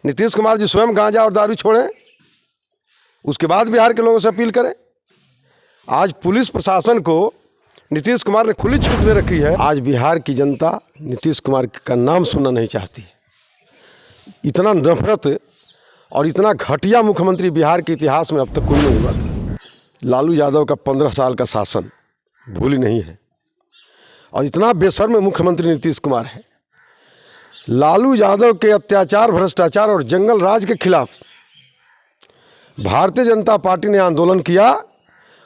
नीतीश कुमार जी स्वयं गांजा और दारू छोड़ें, उसके बाद बिहार के लोगों से अपील करें। आज पुलिस प्रशासन को नीतीश कुमार ने खुली छूट दे रखी है। आज बिहार की जनता नीतीश कुमार का नाम सुनना नहीं चाहती। इतना नफरत और इतना घटिया मुख्यमंत्री बिहार के इतिहास में अब तक कोई नहीं हुआ था। लालू यादव का 15 साल का शासन भूली नहीं है और इतना बेशर्म मुख्यमंत्री नीतीश कुमार है। लालू यादव के अत्याचार, भ्रष्टाचार और जंगल राज के खिलाफ भारतीय जनता पार्टी ने आंदोलन किया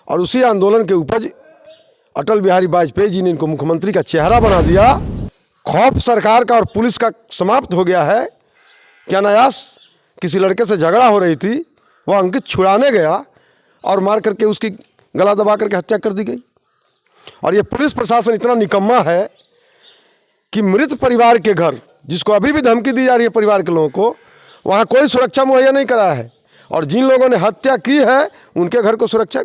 और उसी आंदोलन के उपज अटल बिहारी वाजपेयी जी ने इनको मुख्यमंत्री का चेहरा बना दिया। खौफ सरकार का और पुलिस का समाप्त हो गया है। क्या अनायास किसी लड़के से झगड़ा हो रही थी, वह अंकित छुड़ाने गया और मार करके उसकी गला दबा करके हत्या कर दी गई। और ये पुलिस प्रशासन इतना निकम्मा है कि मृत परिवार के घर, जिसको अभी भी धमकी दी जा रही है परिवार के लोगों को, वहाँ कोई सुरक्षा मुहैया नहीं कराया है। और जिन लोगों ने हत्या की है उनके घर को सुरक्षा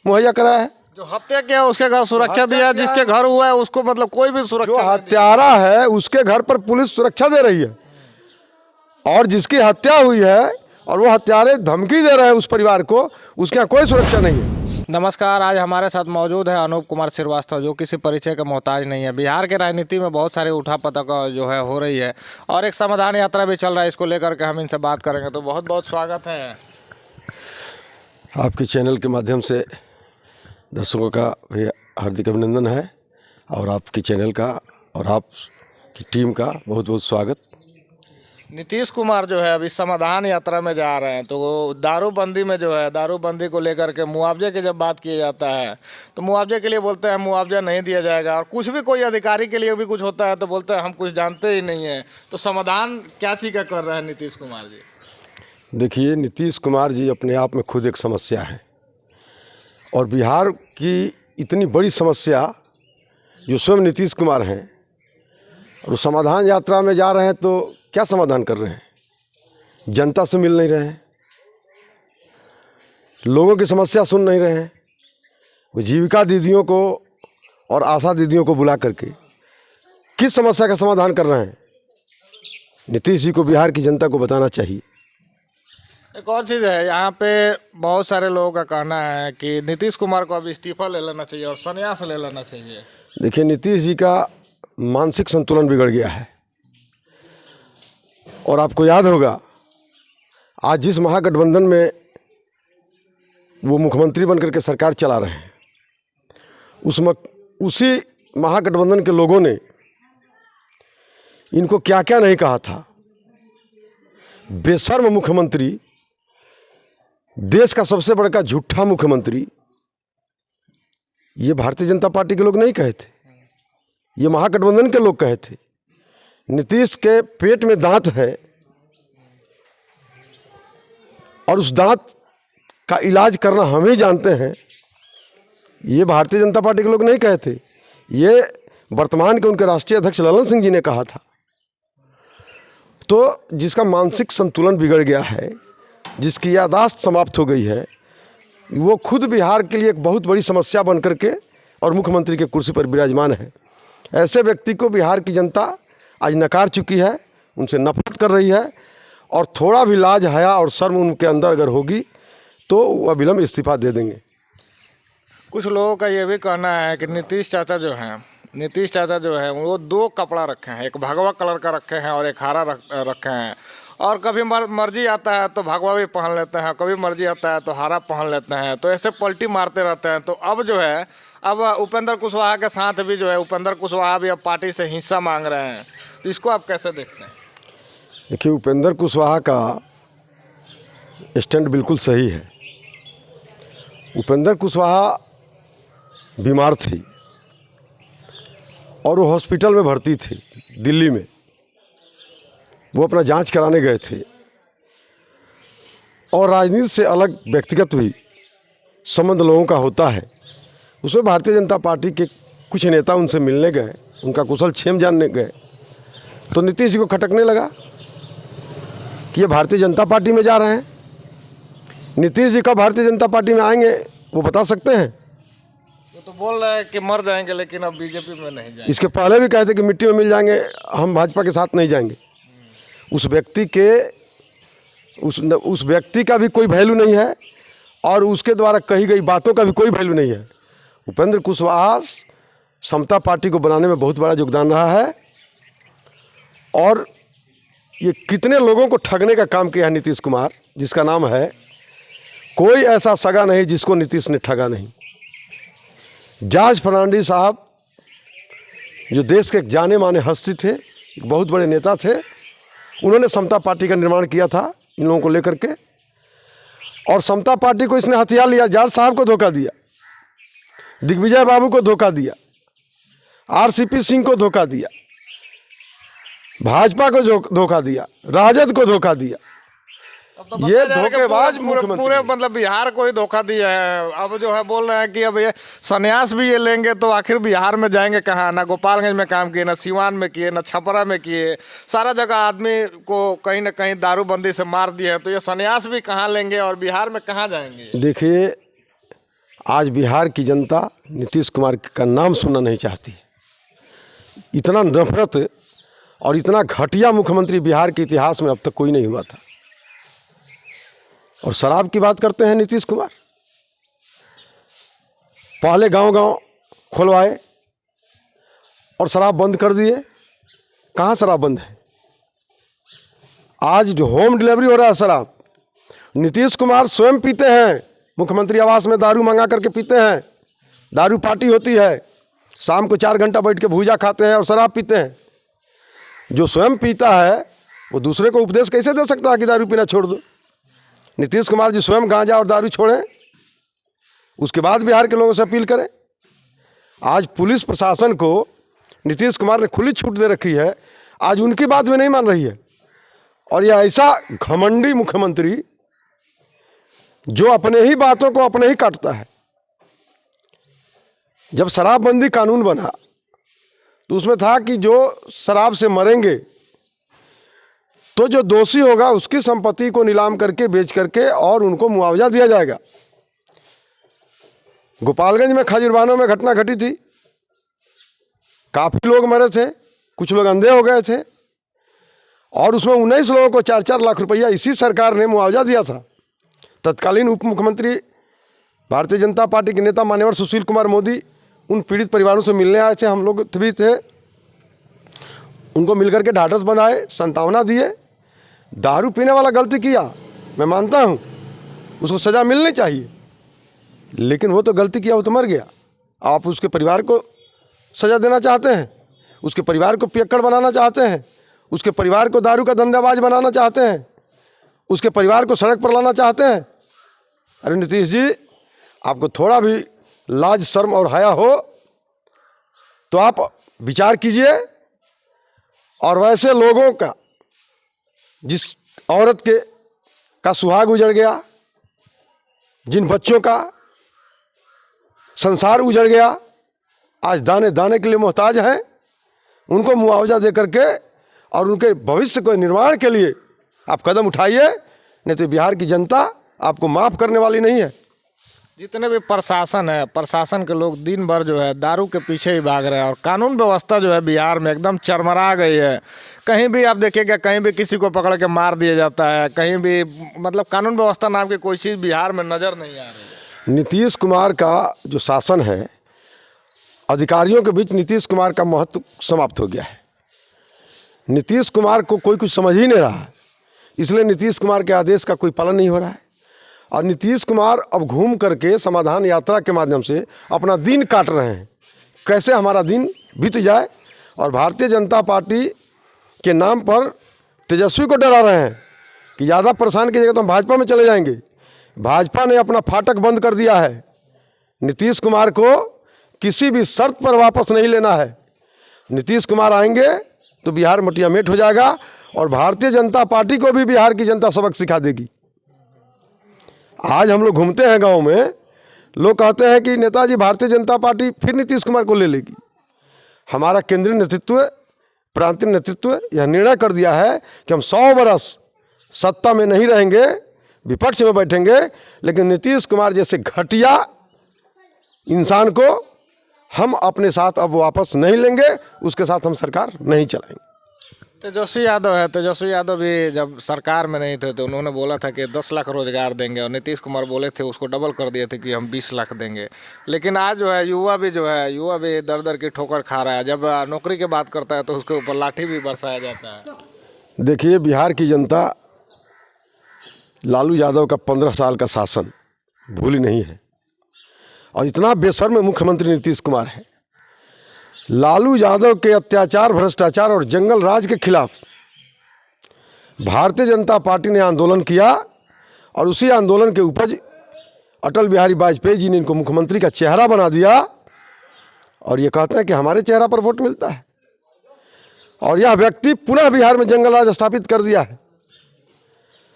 मुहैया कराया है। जो हत्या किया उसके घर सुरक्षा दिया, जिसके घर हुआ है उसको मतलब कोई भी सुरक्षा। जो हत्यारा है उसके घर पर पुलिस सुरक्षा दे रही है और जिसकी हत्या हुई है और वो हत्यारे धमकी दे रहे हैं उस परिवार को, उसके यहाँ कोई सुरक्षा नहीं है। नमस्कार, आज हमारे साथ मौजूद है अनूप कुमार श्रीवास्तव, जो किसी परिचय का मोहताज नहीं है। बिहार के राजनीति में बहुत सारे उठापटक जो है हो रही है और एक समाधान यात्रा भी चल रहा है। इसको लेकर के हम इनसे बात करेंगे। तो बहुत बहुत स्वागत है आपके चैनल के माध्यम से। दर्शकों का भी हार्दिक अभिनंदन है और आपके चैनल का और आपकी टीम का बहुत बहुत स्वागत। नीतीश कुमार जो है अभी समाधान यात्रा में जा रहे हैं, तो वो दारूबंदी में जो है, दारूबंदी को लेकर के मुआवजे की जब बात किया जाता है तो मुआवजे के लिए बोलते हैं मुआवजा नहीं दिया जाएगा। और कुछ भी कोई अधिकारी के लिए भी कुछ होता है तो बोलते हैं हम कुछ जानते ही नहीं हैं। तो समाधान क्या चीज़ का कर रहे हैं नीतीश कुमार जी? देखिए, नीतीश कुमार जी अपने आप में खुद एक समस्या है और बिहार की इतनी बड़ी समस्या जो स्वयं नीतीश कुमार हैं और समाधान यात्रा में जा रहे हैं, तो क्या समाधान कर रहे हैं? जनता से मिल नहीं रहे हैं, लोगों की समस्या सुन नहीं रहे हैं। वो जीविका दीदियों को और आशा दीदियों को बुला करके किस समस्या का समाधान कर रहे हैं? नीतीश जी को बिहार की जनता को बताना चाहिए। एक और चीज़ है, यहाँ पे बहुत सारे लोगों का कहना है कि नीतीश कुमार को अब इस्तीफा ले लेना चाहिए और संन्यास ले लेना चाहिए। देखिए, नीतीश जी का मानसिक संतुलन बिगड़ गया है और आपको याद होगा आज जिस महागठबंधन में वो मुख्यमंत्री बनकर के सरकार चला रहे हैं, उसी महागठबंधन के लोगों ने इनको क्या क्या नहीं कहा था। बेशर्म मुख्यमंत्री, देश का सबसे बड़ा झूठा मुख्यमंत्री, ये भारतीय जनता पार्टी के लोग नहीं कहे थे, ये महागठबंधन के लोग कहे थे। नीतीश के पेट में दांत है और उस दांत का इलाज करना हम ही जानते हैं, ये भारतीय जनता पार्टी के लोग नहीं कहे थे, ये वर्तमान के उनके राष्ट्रीय अध्यक्ष ललन सिंह जी ने कहा था। तो जिसका मानसिक संतुलन बिगड़ गया है, जिसकी याददाश्त समाप्त हो गई है, वो खुद बिहार के लिए एक बहुत बड़ी समस्या बन करके और मुख्यमंत्री के कुर्सी पर विराजमान है। ऐसे व्यक्ति को बिहार की जनता आज नकार चुकी है, उनसे नफरत कर रही है और थोड़ा भी लाज, हया और शर्म उनके अंदर अगर होगी तो वह विलम्ब इस्तीफा दे देंगे। कुछ लोगों का ये भी कहना है कि नीतीश चाचा जो हैं वो दो कपड़ा रखे हैं, एक भगवा कलर का रखे हैं और एक हरा रखे हैं। और कभी मर्जी आता है तो भगवा भी पहन लेते हैं, कभी मर्जी आता है तो हरा पहन लेते हैं, तो ऐसे पलटी मारते रहते हैं। तो अब जो है, अब उपेंद्र कुशवाहा के साथ भी जो है, उपेंद्र कुशवाहा भी अब पार्टी से हिस्सा मांग रहे हैं। तो इसको आप कैसे देखते हैं? देखिए, उपेंद्र कुशवाहा का स्टैंड बिल्कुल सही है। उपेंद्र कुशवाहा बीमार थी और वो हॉस्पिटल में भर्ती थी दिल्ली में। वो अपना जांच कराने गए थे और राजनीति से अलग व्यक्तिगत भी संबंध लोगों का होता है। उसमें भारतीय जनता पार्टी के कुछ नेता उनसे मिलने गए, उनका कुशल क्षेम जानने गए, तो नीतीश जी को खटकने लगा कि ये भारतीय जनता पार्टी में जा रहे हैं। नीतीश जी कब भारतीय जनता पार्टी में आएंगे वो बता सकते हैं? वो तो बोल रहे हैं कि मर जाएंगे लेकिन अब बीजेपी में नहीं जाएंगे। इसके पहले भी कहे थे कि मिट्टी में मिल जाएंगे, हम भाजपा के साथ नहीं जाएंगे। उस व्यक्ति के उस व्यक्ति का भी कोई वैल्यू नहीं है और उसके द्वारा कही गई बातों का भी कोई वैल्यू नहीं है। उपेंद्र कुशवाहा समता पार्टी को बनाने में बहुत बड़ा योगदान रहा है और ये कितने लोगों को ठगने का काम किया है नीतीश कुमार, जिसका नाम है। कोई ऐसा सगा नहीं जिसको नीतीश ने ठगा नहीं। जॉर्ज फर्नांडिस साहब जो देश के एक जाने माने हस्ती थे, एक बहुत बड़े नेता थे, उन्होंने समता पार्टी का निर्माण किया था इन लोगों को लेकर के, और समता पार्टी को इसने हथियार लिया। जॉर्ज साहब को धोखा दिया, दिग्विजय बाबू को धोखा दिया, आरसीपी सिंह को धोखा दिया, भाजपा को धोखा दिया, राजद को धोखा दिया। तो ये धोखेबाज मुख्यमंत्री पूरे मतलब बिहार को ही धोखा दिया है। अब जो है बोल रहे हैं कि अब ये संन्यास भी ये लेंगे तो आखिर बिहार में जाएंगे कहाँ। ना गोपालगंज में काम किए, ना सिवान में किए, ना छपरा में किए, सारा जगह आदमी को कहीं ना कहीं दारूबंदी से मार दिए हैं। तो ये संन्यास भी कहाँ लेंगे और बिहार में कहाँ जाएंगे। देखिए, आज बिहार की जनता नीतीश कुमार का नाम सुनना नहीं चाहती। इतना नफरत और इतना घटिया मुख्यमंत्री बिहार के इतिहास में अब तक कोई नहीं हुआ था। और शराब की बात करते हैं नीतीश कुमार, पहले गांव-गांव खुलवाए और शराब बंद कर दिए। कहाँ शराब बंद है? आज जो होम डिलीवरी हो रहा है शराब, नीतीश कुमार स्वयं पीते हैं। मुख्यमंत्री आवास में दारू मंगा करके पीते हैं, दारू पार्टी होती है, शाम को 4 घंटा बैठ के भूजा खाते हैं और शराब पीते हैं। जो स्वयं पीता है वो दूसरे को उपदेश कैसे दे सकता है कि दारू पीना छोड़ दो। नीतीश कुमार जी स्वयं गांजा और दारू छोड़ें, उसके बाद बिहार के लोगों से अपील करें। आज पुलिस प्रशासन को नीतीश कुमार ने खुली छूट दे रखी है, आज उनकी बात में नहीं मान रही है। और यह ऐसा घमंडी मुख्यमंत्री जो अपने ही बातों को अपने ही काटता है। जब शराबबंदी कानून बना तो उसमें था कि जो शराब से मरेंगे तो जो दोषी होगा उसकी संपत्ति को नीलाम करके बेच करके और उनको मुआवजा दिया जाएगा। गोपालगंज में खजुरबानो में घटना घटी थी, काफ़ी लोग मरे थे, कुछ लोग अंधे हो गए थे और उसमें 19 लोगों को 4-4 लाख रुपया इसी सरकार ने मुआवजा दिया था। तत्कालीन उप मुख्यमंत्री भारतीय जनता पार्टी के नेता मान्यवर सुशील कुमार मोदी उन पीड़ित परिवारों से मिलने आए थे, हम लोग भी थे, उनको मिलकर के ढाढ़स बंधाए, सांत्वना दिए। दारू पीने वाला गलती किया, मैं मानता हूँ उसको सज़ा मिलनी चाहिए, लेकिन वो तो गलती किया, वो तो मर गया। आप उसके परिवार को सज़ा देना चाहते हैं, उसके परिवार को पियक्कड़ बनाना चाहते हैं, उसके परिवार को दारू का धंधाबाज बनाना चाहते हैं, उसके परिवार को सड़क पर लाना चाहते हैं। अरे नीतीश जी, आपको थोड़ा भी लाज शर्म और हया हो तो आप विचार कीजिए। और वैसे लोगों का, जिस औरत का सुहाग उजड़ गया, जिन बच्चों का संसार उजड़ गया, आज दाने दाने के लिए मोहताज हैं, उनको मुआवजा दे करके और उनके भविष्य के निर्माण के लिए आप कदम उठाइए, नहीं तो बिहार की जनता आपको माफ़ करने वाली नहीं है। जितने भी प्रशासन है, प्रशासन के लोग दिन भर जो है दारू के पीछे ही भाग रहे हैं और कानून व्यवस्था जो है बिहार में एकदम चरमरा गई है। कहीं भी आप देखिएगा, कहीं भी किसी को पकड़ के मार दिया जाता है, कहीं भी मतलब कानून व्यवस्था नाम की कोई चीज़ बिहार में नज़र नहीं आ रही है। नीतीश कुमार का जो शासन है, अधिकारियों के बीच नीतीश कुमार का महत्व समाप्त हो गया है। नीतीश कुमार को कोई कुछ समझ ही नहीं रहा है, इसलिए नीतीश कुमार के आदेश का कोई पालन नहीं हो रहा है। और नीतीश कुमार अब घूम करके समाधान यात्रा के माध्यम से अपना दिन काट रहे हैं, कैसे हमारा दिन बीत जाए। और भारतीय जनता पार्टी के नाम पर तेजस्वी को डरा रहे हैं कि ज़्यादा परेशान कीजिएगा तो हम भाजपा में चले जाएंगे। भाजपा ने अपना फाटक बंद कर दिया है। नीतीश कुमार को किसी भी शर्त पर वापस नहीं लेना है। नीतीश कुमार आएंगे तो बिहार मटिया मेट हो जाएगा और भारतीय जनता पार्टी को भी बिहार की जनता सबक सिखा देगी। आज हम लोग घूमते हैं गांव में, लोग कहते हैं कि नेताजी भारतीय जनता पार्टी फिर नीतीश कुमार को ले लेगी। हमारा केंद्रीय नेतृत्व, प्रांतीय नेतृत्व यह निर्णय कर दिया है कि हम 100 बरस सत्ता में नहीं रहेंगे, विपक्ष में बैठेंगे, लेकिन नीतीश कुमार जैसे घटिया इंसान को हम अपने साथ अब वापस नहीं लेंगे, उसके साथ हम सरकार नहीं चलाएंगे। तेजस्वी यादव है, तेजस्वी यादव भी जब सरकार में नहीं थे तो उन्होंने बोला था कि 10 लाख रोजगार देंगे, और नीतीश कुमार बोले थे उसको डबल कर दिए थे कि हम 20 लाख देंगे। लेकिन आज जो है युवा भी दर दर की ठोकर खा रहा है। जब नौकरी की बात करता है तो उसके ऊपर लाठी भी बरसाया जाता है। देखिए, बिहार की जनता लालू यादव का 15 साल का शासन भूली नहीं है, और इतना बेशर्म मुख्यमंत्री नीतीश कुमार है। लालू यादव के अत्याचार, भ्रष्टाचार और जंगल राज के खिलाफ भारतीय जनता पार्टी ने आंदोलन किया, और उसी आंदोलन के उपज अटल बिहारी वाजपेयी जी ने इनको मुख्यमंत्री का चेहरा बना दिया, और ये कहते हैं कि हमारे चेहरा पर वोट मिलता है। और यह व्यक्ति पुनः बिहार में जंगल राज स्थापित कर दिया है।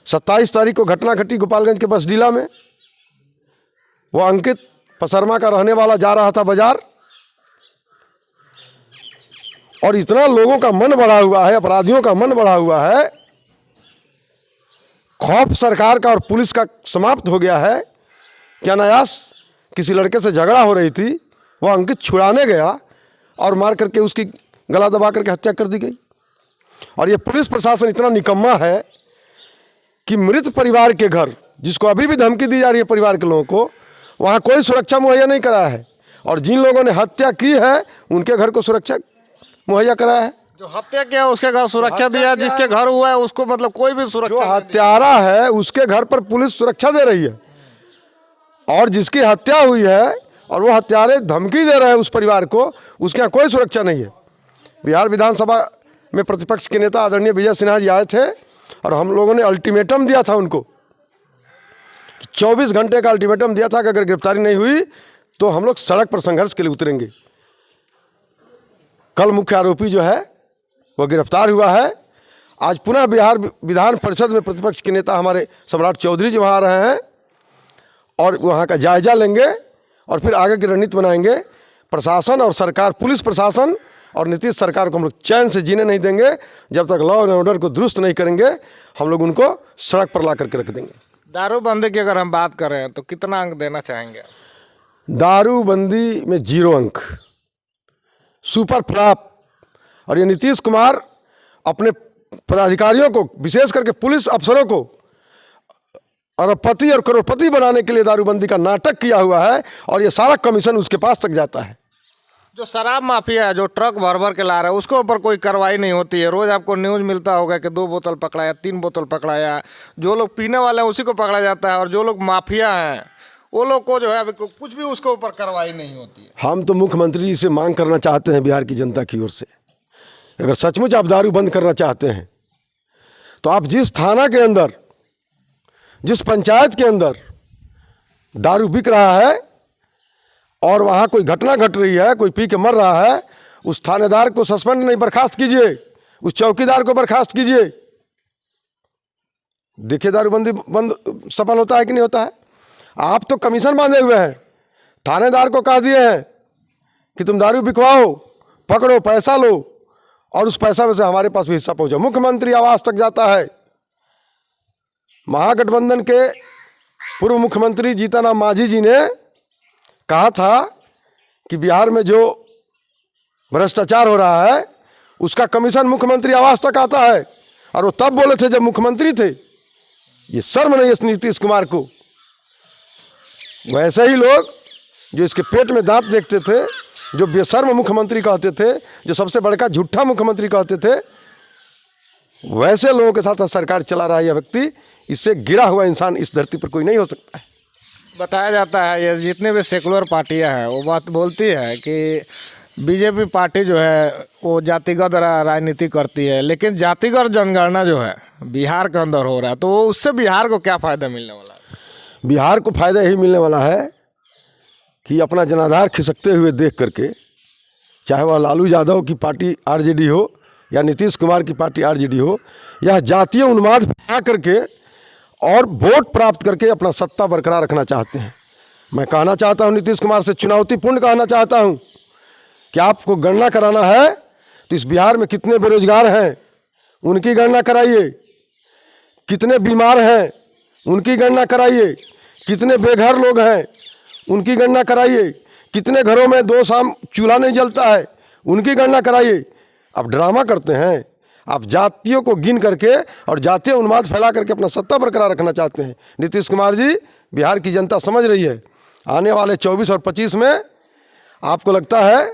27 तारीख को घटना घटी गोपालगंज के बसडीला में। वो अंकित पसरमा का रहने वाला जा रहा था बाजार, और इतना लोगों का मन बढ़ा हुआ है, अपराधियों का मन बढ़ा हुआ है, खौफ सरकार का और पुलिस का समाप्त हो गया है। क्या अनायास किसी लड़के से झगड़ा हो रही थी, वो अंकित छुड़ाने गया और मार करके उसकी गला दबा करके हत्या कर दी गई। और ये पुलिस प्रशासन इतना निकम्मा है कि मृत परिवार के घर, जिसको अभी भी धमकी दी जा रही है परिवार के लोगों को, वहाँ कोई सुरक्षा मुहैया नहीं कराया है, और जिन लोगों ने हत्या की है उनके घर को सुरक्षा मुहैया कराया है। जो हत्या किया उसके घर सुरक्षा दिया, जिसके घर हुआ है उसको मतलब कोई भी सुरक्षा जो हत्यारा है उसके घर पर पुलिस सुरक्षा दे रही है, और जिसकी हत्या हुई है और वो हत्यारे धमकी दे रहे हैं उस परिवार को, उसके यहाँ कोई सुरक्षा नहीं है। बिहार विधानसभा में प्रतिपक्ष के नेता आदरणीय विजय सिन्हा जी आए थे, और हम लोगों ने अल्टीमेटम दिया था उनको, 24 घंटे का अल्टीमेटम दिया था कि अगर गिरफ्तारी नहीं हुई तो हम लोग सड़क पर संघर्ष के लिए उतरेंगे। कल मुख्य आरोपी जो है वो गिरफ्तार हुआ है। आज पुनः बिहार विधान परिषद में प्रतिपक्ष के नेता हमारे सम्राट चौधरी जी वहाँ आ रहे हैं, और वहाँ का जायजा लेंगे और फिर आगे की रणनीति बनाएंगे। प्रशासन और सरकार, पुलिस प्रशासन और नीतीश सरकार को हम लोग चैन से जीने नहीं देंगे। जब तक लॉ एंड ऑर्डर को दुरुस्त नहीं करेंगे, हम लोग उनको सड़क पर ला करके रख देंगे। दारूबंदी की अगर हम बात करें तो कितना अंक देना चाहेंगे? दारूबंदी में 0 अंक, सुपर फ्लॉप। और ये नीतीश कुमार अपने पदाधिकारियों को, विशेष करके पुलिस अफसरों को अरबपति और करोड़पति बनाने के लिए दारूबंदी का नाटक किया हुआ है, और ये सारा कमीशन उसके पास तक जाता है। जो शराब माफिया है, जो ट्रक भर भर के ला रहा है, उसके ऊपर कोई कार्रवाई नहीं होती है। रोज़ आपको न्यूज़ मिलता होगा कि 2 बोतल पकड़ाया, 3 बोतल पकड़ाया। जो लोग पीने वाले हैं उसी को पकड़ा जाता है, और जो लोग माफिया हैं वो लोग को जो है अभी कुछ भी उसके ऊपर कार्रवाई नहीं होती है। हम तो मुख्यमंत्री जी से मांग करना चाहते हैं बिहार की जनता की ओर से, अगर सचमुच आप दारू बंद करना चाहते हैं तो आप जिस थाना के अंदर, जिस पंचायत के अंदर दारू बिक रहा है और वहाँ कोई घटना घट रही है, कोई पी के मर रहा है, उस थानेदार को सस्पेंड नहीं, बर्खास्त कीजिए, उस चौकीदार को बर्खास्त कीजिए। देखिए दारूबंदी बंद सफल होता है कि नहीं होता है। आप तो कमीशन बांधे हुए हैं, थानेदार को कह दिए हैं कि तुम दारू बिकवाओ, पकड़ो, पैसा लो, और उस पैसा में से हमारे पास भी हिस्सा पहुंचा। मुख्यमंत्री आवास तक जाता है। महागठबंधन के पूर्व मुख्यमंत्री जीतनराम मांझी जी ने कहा था कि बिहार में जो भ्रष्टाचार हो रहा है उसका कमीशन मुख्यमंत्री आवास तक आता है, और वो तब बोले थे जब मुख्यमंत्री थे। ये शर्म नहीं है इस नीतीश कुमार को। वैसे ही लोग जो इसके पेट में दांत देखते थे, जो बेशर्म मुख्यमंत्री कहते थे, जो सबसे बड़का झूठा मुख्यमंत्री कहते थे, वैसे लोगों के साथ सरकार चला रहा है यह व्यक्ति। इससे गिरा हुआ इंसान इस धरती पर कोई नहीं हो सकता है। बताया जाता है ये जितने भी सेकुलर पार्टियां हैं वो बात बोलती है कि बीजेपी पार्टी जो है वो जातिगत राजनीति करती है, लेकिन जातिगत जनगणना जो है बिहार के अंदर हो रहा है, तो उससे बिहार को क्या फ़ायदा मिलने वाला है? बिहार को फ़ायदा यही मिलने वाला है कि अपना जनाधार खिसकते हुए देख करके, चाहे वह लालू यादव की पार्टी आरजेडी हो या नीतीश कुमार की पार्टी आरजेडी हो, यह जातीय उन्माद फैला करके और वोट प्राप्त करके अपना सत्ता बरकरार रखना चाहते हैं। मैं कहना चाहता हूं, नीतीश कुमार से चुनौतीपूर्ण कहना चाहता हूं कि आपको गणना कराना है तो इस बिहार में कितने बेरोजगार हैं उनकी गणना कराइए, कितने बीमार हैं उनकी गणना कराइए, कितने बेघर लोग हैं उनकी गणना कराइए, कितने घरों में 2 शाम चूल्हा नहीं जलता है उनकी गणना कराइए। आप ड्रामा करते हैं, आप जातियों को गिन करके और जातीय उन्माद फैला करके अपना सत्ता बरकरार रखना चाहते हैं। नीतीश कुमार जी, बिहार की जनता समझ रही है, आने वाले 24 और 25 में आपको लगता है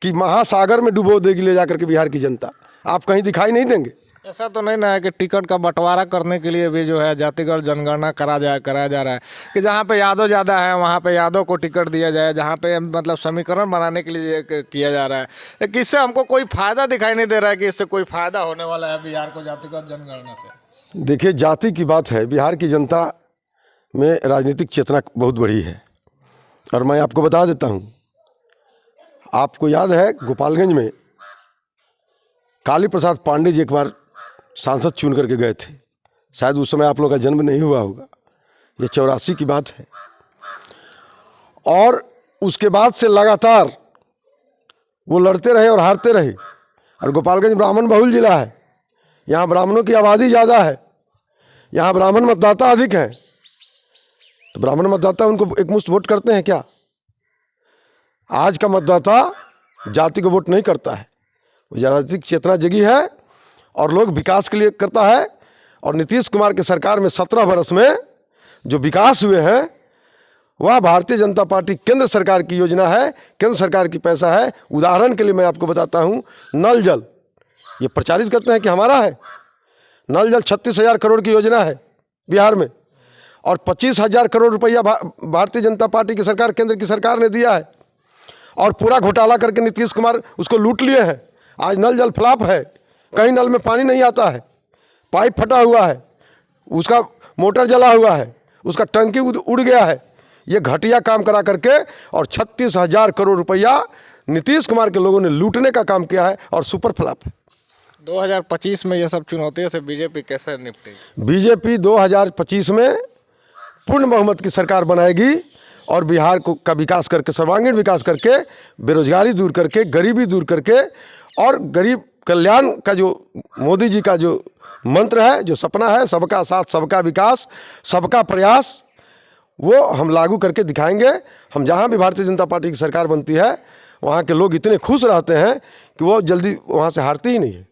कि महासागर में डुबो देगी ले जाकर के बिहार की जनता, आप कहीं दिखाई नहीं देंगे। ऐसा तो नहीं ना है कि टिकट का बंटवारा करने के लिए भी जो है जातिगत जनगणना कराया जा रहा है कि जहाँ पे यादव ज़्यादा है वहाँ पे यादव को टिकट दिया जाए, जहाँ पे मतलब समीकरण बनाने के लिए किया जा रहा है कि इससे हमको कोई फ़ायदा दिखाई नहीं दे रहा है कि इससे कोई फ़ायदा होने वाला है बिहार को जातिगत जनगणना से। देखिए, जाति की बात है, बिहार की जनता में राजनीतिक चेतना बहुत बड़ी है और मैं आपको बता देता हूँ, आपको याद है गोपालगंज में काली प्रसाद पांडे जी एक बार सांसद चुन करके गए थे, शायद उस समय आप लोगों का जन्म नहीं हुआ होगा, ये 84 की बात है। और उसके बाद से लगातार वो लड़ते रहे और हारते रहे। और गोपालगंज ब्राह्मण बहुल जिला है, यहाँ ब्राह्मणों की आबादी ज़्यादा है, यहाँ ब्राह्मण मतदाता अधिक हैं, तो ब्राह्मण मतदाता उनको एकमुश्त वोट करते हैं क्या? आज का मतदाता जाति को वोट नहीं करता है, वो राजनीतिक चेतना जगी है और लोग विकास के लिए करता है। और नीतीश कुमार की सरकार में 17 वर्ष में जो विकास हुए हैं वह भारतीय जनता पार्टी केंद्र सरकार की योजना है, केंद्र सरकार की पैसा है। उदाहरण के लिए मैं आपको बताता हूँ, नल जल ये प्रचारित करते हैं कि हमारा है, नल जल 36,000 करोड़ की योजना है बिहार में और 25,000 करोड़ रुपया भारतीय जनता पार्टी की सरकार, केंद्र की सरकार ने दिया है और पूरा घोटाला करके नीतीश कुमार उसको लूट लिए हैं। आज नल जल फ्लॉप है, कहीं नल में पानी नहीं आता है, पाइप फटा हुआ है, उसका मोटर जला हुआ है, उसका टंकी उड़ गया है। ये घटिया काम करा करके और 36,000 करोड़ रुपया नीतीश कुमार के लोगों ने लूटने का काम किया है और सुपर फ्लॉप है। 2025 में ये सब चुनौतियों से बीजेपी कैसे निपटेगी? बीजेपी 2025 में पूर्ण बहुमत की सरकार बनाएगी और बिहार को का विकास करके, सर्वांगीण विकास करके, बेरोजगारी दूर करके, गरीबी दूर करके और गरीब कल्याण का जो मोदी जी का जो मंत्र है, जो सपना है, सबका साथ सबका विकास सबका प्रयास, वो हम लागू करके दिखाएंगे। हम जहाँ भी भारतीय जनता पार्टी की सरकार बनती है वहाँ के लोग इतने खुश रहते हैं कि वो जल्दी वहाँ से हारते ही नहीं है।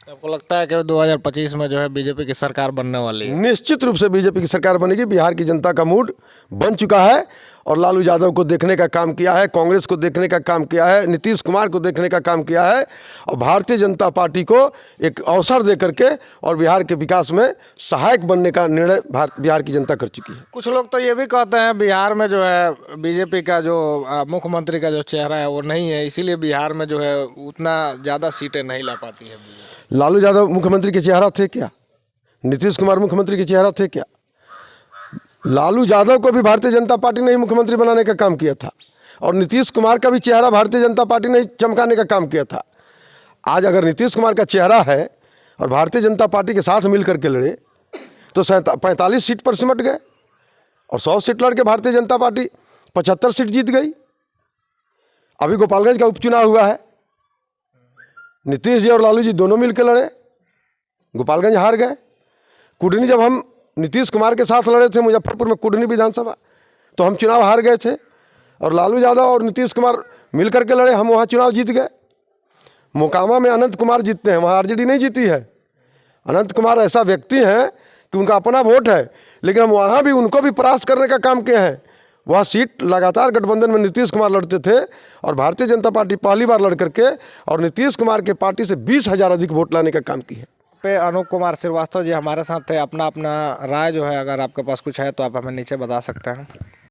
आपको लगता है कि 2025 में जो है बीजेपी की सरकार बनने वाली है? निश्चित रूप से बीजेपी की सरकार बनेगी। बिहार की जनता का मूड बन चुका है और लालू यादव को देखने का काम किया है, कांग्रेस को देखने का काम किया है, नीतीश कुमार को देखने का काम किया है और भारतीय जनता पार्टी को एक अवसर दे करके और बिहार के विकास में सहायक बनने का निर्णय बिहार की जनता कर चुकी है। कुछ लोग तो ये भी कहते हैं बिहार में जो है बीजेपी का जो मुख्यमंत्री का जो चेहरा है वो नहीं है, इसीलिए बिहार में जो है उतना ज़्यादा सीटें नहीं ला पाती है बीजेपी। लालू यादव मुख्यमंत्री के चेहरा थे क्या? नीतीश कुमार मुख्यमंत्री के चेहरा थे क्या? लालू यादव को भी भारतीय जनता पार्टी ने ही मुख्यमंत्री बनाने का काम किया था और नीतीश कुमार का भी चेहरा भारतीय जनता पार्टी ने चमकाने का काम किया था। आज अगर नीतीश कुमार का चेहरा है और भारतीय जनता पार्टी के साथ मिल करके लड़े तो 45 सीट पर सिमट गए और 100 सीट लड़ के भारतीय जनता पार्टी 75 सीट जीत गई। अभी गोपालगंज का उपचुनाव हुआ है, नीतीश जी और लालू जी दोनों मिलकर लड़े, गोपालगंज हार गए। कुडनी जब हम नीतीश कुमार के साथ लड़े थे मुजफ्फरपुर में कुडनी विधानसभा, तो हम चुनाव हार गए थे और लालू यादव और नीतीश कुमार मिल करके लड़े, हम वहाँ चुनाव जीत गए। मोकामा में अनंत कुमार जीतते हैं, वहाँ आरजेडी नहीं जीती है। अनंत कुमार ऐसा व्यक्ति हैं कि उनका अपना वोट है, लेकिन हम वहाँ भी उनको भी परास्त करने का काम किए हैं। वह सीट लगातार गठबंधन में नीतीश कुमार लड़ते थे और भारतीय जनता पार्टी पहली बार लड़ करके और नीतीश कुमार के पार्टी से 20,000 अधिक वोट लाने का काम की है। पे अनूप कुमार श्रीवास्तव जी हमारे साथ थे। अपना राय जो है अगर आपके पास कुछ है तो आप हमें नीचे बता सकते हैं।